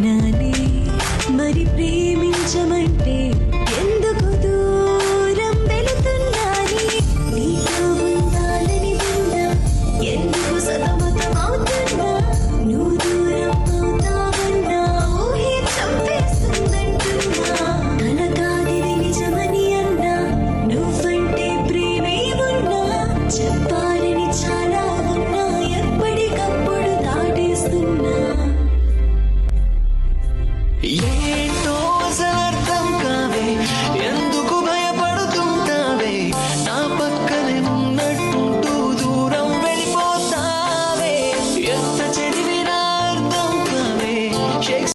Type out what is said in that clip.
విన్నానే మరి ప్రేమించమంటే ఎందుకు దూరం వెళుతున్నానే నీతో ఉండాలని విన్నా ఎందుకు సతమతం అవుతున్నా నువ్వు దూరం అవుతావన్నా ఊహే చంపేస్తుందంటున్నా కల కాదిది నిజమని అన్నా నువ్వంటే ప్రేమే ఉన్నా చెప్పాలని చాలా ఉన్నా ఎప్పటికప్పుడు దాటేస్తున్నా